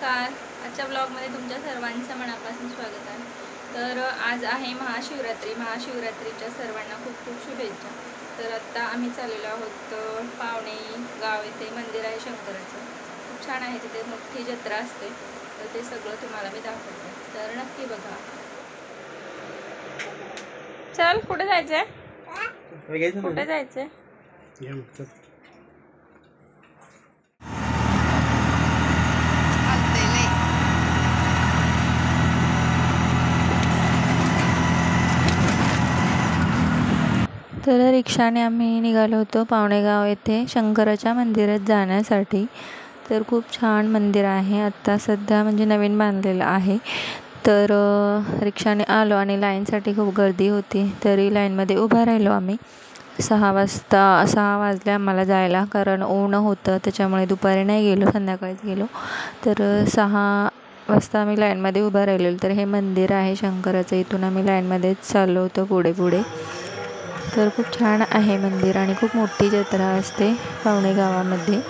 नमस्कार. आजच्या ब्लॉगमध्ये तुमच्या सर्वांचं मनापासून स्वागत आहे. तर आज आहे महाशिवरात्रीच्या सर्वांना खूप खूप शुभेच्छा. तर आत्ता आम्ही चाललेलो आहोत पावणे गाव येथे मंदिर आहे शंकराचं. खूप छान आहे, तिथे मोठी जत्रा असते. तर ते सगळं तुम्हाला मी दाखवते, तर नक्की बघा. चल, कुठे जायचंय? कुठे जायचंय? तर रिक्षाने आम्ही निघालो होतो पावणेगाव येथे शंकराच्या मंदिरात जाण्यासाठी. तर खूप छान मंदिर आहे, आत्ता सध्या म्हणजे नवीन बांधलेलं आहे. तर रिक्षाने आलो आणि लाईनसाठी खूप गर्दी होती, तरी लाईनमध्ये उभा राहिलो आम्ही. 6 वाजले आम्हाला जायला, कारण ऊन होतं त्याच्यामुळे दुपारी नाही गेलो, संध्याकाळीच गेलो. तर 6 वाजता आम्ही लाईनमध्ये उभा राहिलेलो. तर हे मंदिर आहे शंकराचं, इथून आम्ही लाईनमध्येच चाललो होतो पुढे. तर खूप छान आहे मंदिर आणि खूप मोठी जत्रा असते पावणे गावामध्ये.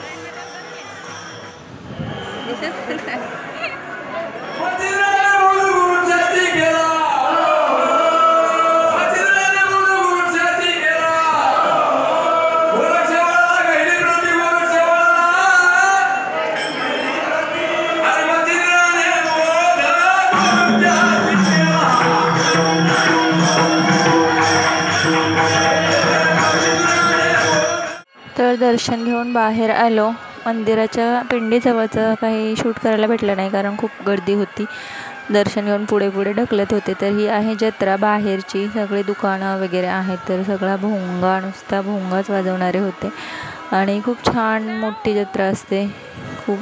तर दर्शन घेऊन बाहेर आलो. मंदिराच्या पिंडीजवळचं काही शूट करायला भेटलं नाही, कारण खूप गर्दी होती. दर्शन घेऊन पुढे ढकलत होते. तर ही आहे जत्रा बाहेरची, सगळे दुकानं वगैरे आहेत. तर सगळा नुसता भोंगाच वाजवणारे होते आणि खूप छान मोठी जत्रा असते, खूप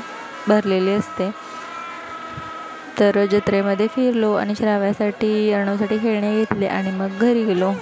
भरलेली असते. तर जत्रेमध्ये फिरलो आणि श्राव्यासाठी अणूसाठी खेळणे घेतले आणि मग घरी गेलो.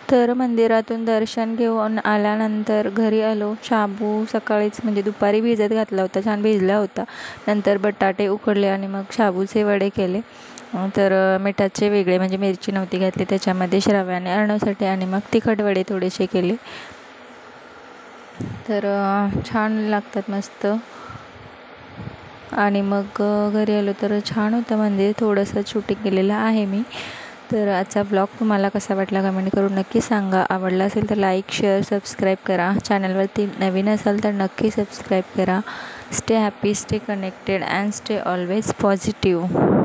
तर मंदिरातून दर्शन घेऊन आल्यानंतर घरी आलो. शाबू सकाळीच म्हणजे दुपारी भिजत घातला होता, छान भिजला होता. नंतर बटाटे उकडले आणि मग शाबूचे वडे केले. तर मिठाचे वेगळे, म्हणजे मिरची नव्हती घातली त्याच्यामध्ये, श्राव्याने अरणसाठी, आणि मग तिखट वडे थोडेसे केले. तर छान लागतात मस्त. आणि मग घरी आलो तर छान होतं मंदिर. थोडंसं शूटिंग केलेलं आहे मी. तर आजचा ब्लॉग तुम्हाला कसा वाटला कमेंट करून नक्की सांगा. आवडला असेल तर लाईक, शेअर, सबस्क्राईब करा. चॅनलवरती नवीन असाल तर नक्की सबस्क्राईब करा. Stay happy, stay connected and stay always positive.